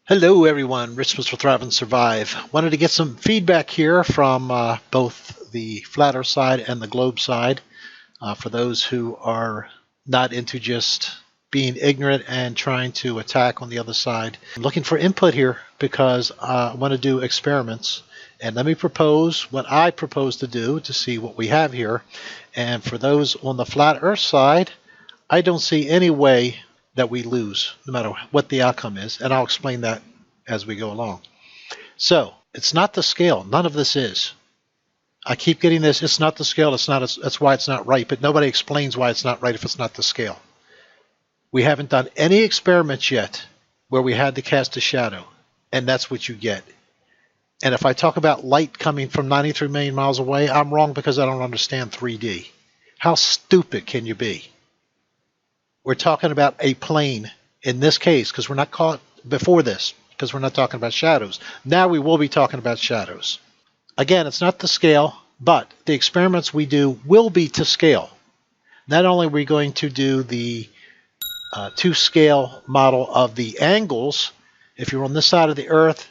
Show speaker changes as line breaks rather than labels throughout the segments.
Hello everyone, Rich will Thrive and Survive. Wanted to get some feedback here from both the flat earth side and the globe side for those who are not into just being ignorant and trying to attack on the other side. I'm looking for input here because I want to do experiments, and let me propose what I propose to do to see what we have here. And for those on the flat earth side, I don't see any way that we lose, no matter what the outcome is, and I'll explain that as we go along. So it's not the scale. None of this is. I keep getting this. It's not the scale. It's not. That's why it's not right. But nobody explains why it's not right if it's not the scale. We haven't done any experiments yet where we had to cast a shadow, and that's what you get. And if I talk about light coming from 93 million miles away, I'm wrong because I don't understand 3D. How stupid can you be? We're talking about a plane in this case because we're not caught before this because we're not talking about shadows. Now we will be talking about shadows. Again, it's not the scale, but the experiments we do will be to scale. Not only are we going to do the to-scale model of the angles, if you're on this side of the Earth,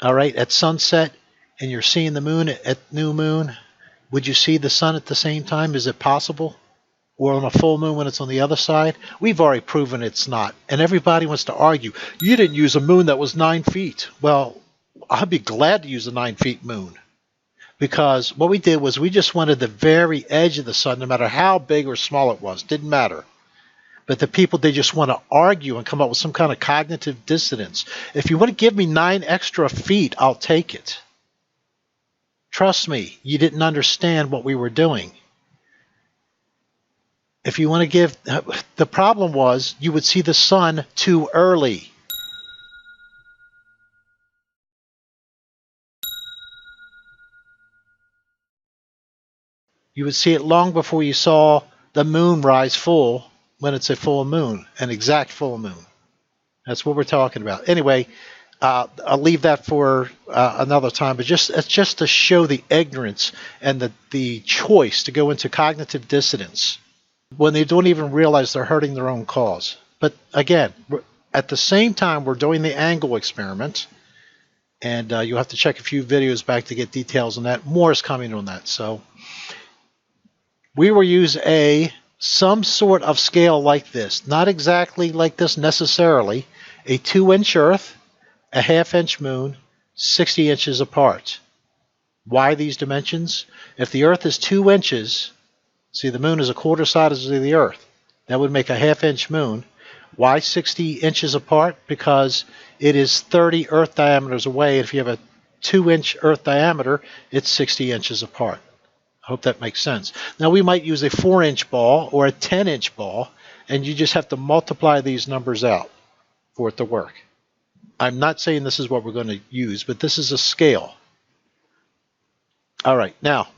all right, at sunset, and you're seeing the moon at new moon, would you see the sun at the same time? Is it possible? Or on a full moon when it's on the other side? We've already proven it's not. And everybody wants to argue, you didn't use a moon that was 9 feet. Well, I'd be glad to use a 9 feet moon. Because what we did was we just wanted the very edge of the sun, no matter how big or small it was. Didn't matter. But the people, they just want to argue and come up with some kind of cognitive dissonance. If you want to give me 9 extra feet, I'll take it. Trust me, you didn't understand what we were doing. If you want to give, the problem was you would see the sun too early. You would see it long before you saw the moon rise full when it's a full moon, an exact full moon. That's what we're talking about. Anyway, I'll leave that for another time, but it's just to show the ignorance and the choice to go into cognitive dissonance when they don't even realize they're hurting their own cause. But again, at the same time, we're doing the angle experiment, and you'll have to check a few videos back to get details on that. More is coming on that. So we will use some sort of scale like this, not exactly like this necessarily, a 2-inch Earth, a 1/2-inch moon, 60 inches apart. Why these dimensions? If the Earth is 2 inches, see, the moon is a quarter size of the Earth. That would make a 1/2-inch moon. Why 60 inches apart? Because it is 30 Earth diameters away. If you have a 2-inch Earth diameter, it's 60 inches apart. I hope that makes sense. Now, we might use a 4-inch ball or a 10-inch ball, and you just have to multiply these numbers out for it to work. I'm not saying this is what we're going to use, but this is a scale. All right, now,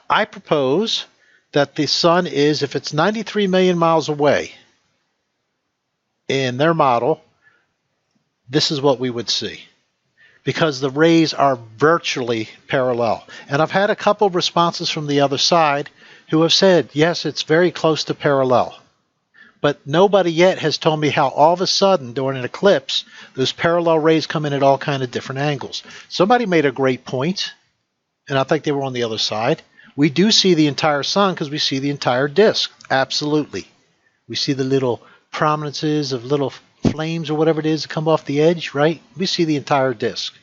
I propose that the sun is, if it's 93 million miles away, in their model, this is what we would see. Because the rays are virtually parallel. And I've had a couple of responses from the other side who have said, yes, it's very close to parallel. But nobody yet has told me how all of a sudden during an eclipse, those parallel rays come in at all kinds of different angles. Somebody made a great point, and I think they were on the other side. We do see the entire sun because we see the entire disk. Absolutely. We see the little prominences of little flames or whatever it is that come off the edge, right? We see the entire disk.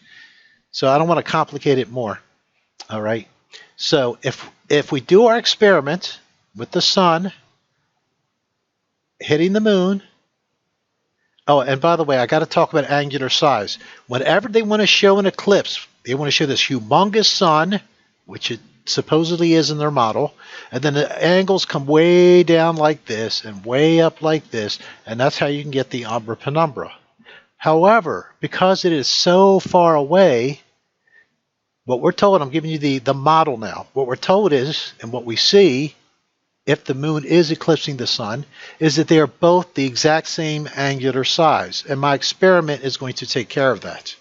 So I don't want to complicate it more. All right. So if we do our experiment with the sun hitting the moon. Oh, and by the way, I got to talk about angular size. Whenever they want to show an eclipse, they want to show this humongous sun, which it supposedly is in their model, and then the angles come way down like this and way up like this, and that's how you can get the umbra penumbra. However, because it is so far away, what we're told, I'm giving you the model now, what we're told is, and what we see, if the moon is eclipsing the sun, is that they are both the exact same angular size, and my experiment is going to take care of that.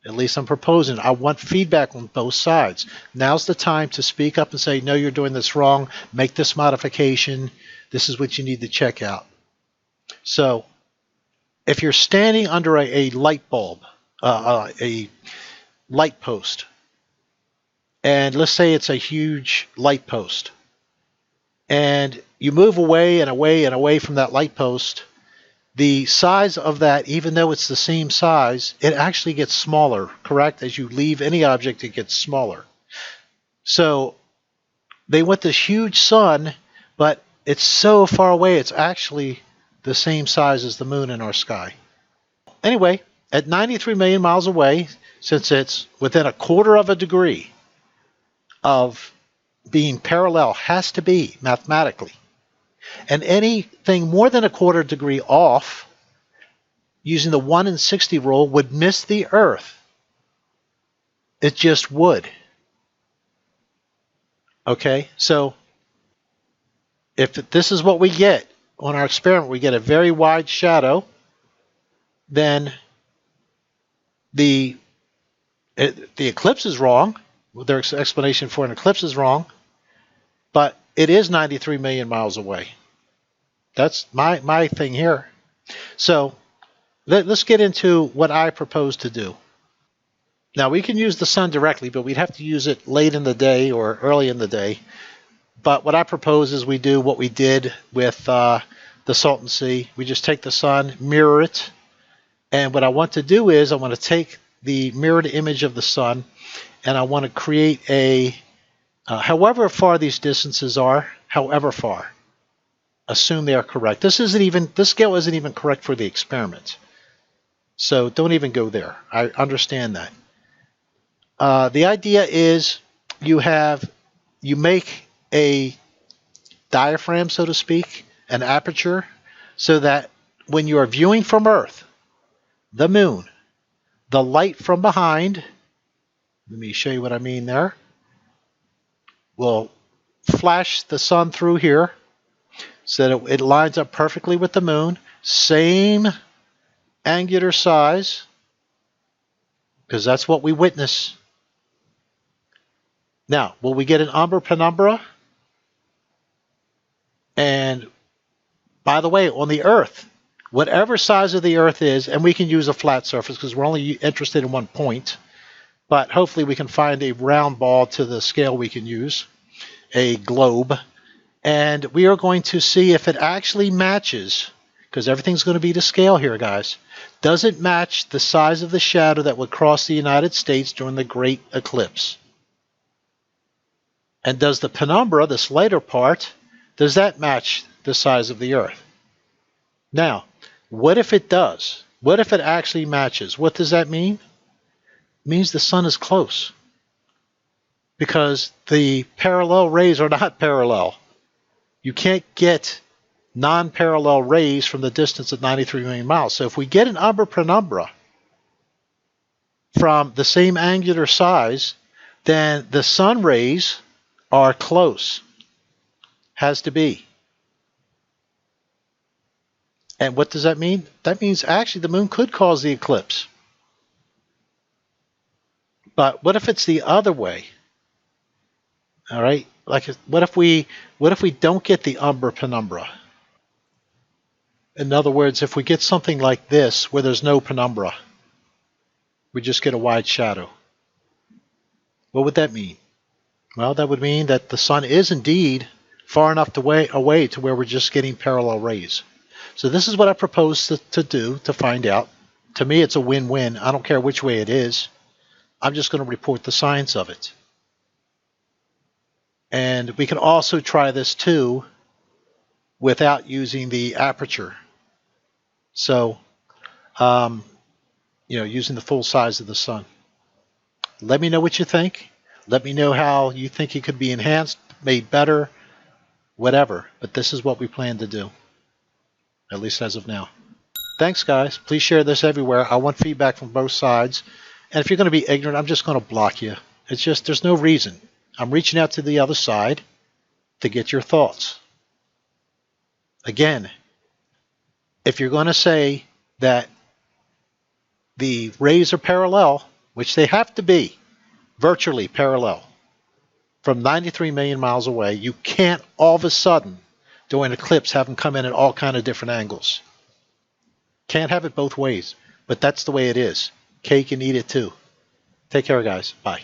At least I'm proposing. I want feedback on both sides. Now's the time to speak up and say, no, you're doing this wrong. Make this modification. This is what you need to check out. So if you're standing under a light bulb, a light post, and let's say it's a huge light post, and you move away and away and away from that light post, the size of that, even though it's the same size, it actually gets smaller, correct? As you leave any object, it gets smaller. So they want this huge sun, but it's so far away, it's actually the same size as the moon in our sky. Anyway, at 93 million miles away, since it's within a quarter of a degree of being parallel, has to be mathematically, and anything more than a quarter degree off, using the 1 in 60 rule, would miss the Earth. It just would. Okay, so if this is what we get on our experiment, we get a very wide shadow, then the eclipse is wrong. Their explanation for an eclipse is wrong, but it is 93 million miles away. That's my thing here. So let's get into what I propose to do. Now, we can use the sun directly, but we'd have to use it late in the day or early in the day. But what I propose is we do what we did with the Salton Sea. We just take the sun, mirror it, and what I want to do is I want to take the mirrored image of the sun, and I want to create a, however far these distances are, however far, assume they are correct. This scale isn't even correct for the experiment. So don't even go there. I understand that. The idea is you make a diaphragm, so to speak, an aperture, so that when you are viewing from Earth, the moon, the light from behind, let me show you what I mean there, will flash the sun through here so that it lines up perfectly with the moon, same angular size, because that's what we witness. Now, will we get an umbra penumbra? And by the way, on the Earth, whatever size of the Earth is, and we can use a flat surface because we're only interested in one point, but hopefully we can find a round ball to the scale we can use, a globe, and we are going to see if it actually matches, because everything's going to be to scale here, guys. Does it match the size of the shadow that would cross the United States during the Great Eclipse? And does the penumbra, this lighter part, does that match the size of the Earth? Now, what if it does? What if it actually matches? What does that mean? It means the sun is close, because the parallel rays are not parallel. You can't get non-parallel rays from the distance of 93 million miles. So if we get an umbra penumbra from the same angular size, then the sun rays are close. Has to be. And what does that mean? That means actually the moon could cause the eclipse. But what if it's the other way? All right, like what if we don't get the umbra penumbra? In other words, if we get something like this where there's no penumbra, we just get a wide shadow. What would that mean? Well, that would mean that the sun is indeed far enough away to where we're just getting parallel rays. So this is what I propose to do to find out. To me, it's a win-win. I don't care which way it is. I'm just going to report the science of it. And we can also try this too without using the aperture. So, using the full size of the sun. Let me know what you think. Let me know how you think it could be enhanced, made better, whatever. But this is what we plan to do, at least as of now. Thanks, guys. Please share this everywhere. I want feedback from both sides. And if you're going to be ignorant, I'm just going to block you. It's just, there's no reason. I'm reaching out to the other side to get your thoughts. Again, if you're going to say that the rays are parallel, which they have to be, virtually parallel, from 93 million miles away, you can't all of a sudden, during an eclipse, have them come in at all kinds of different angles. Can't have it both ways, but that's the way it is. Cake and eat it too. Take care, guys. Bye.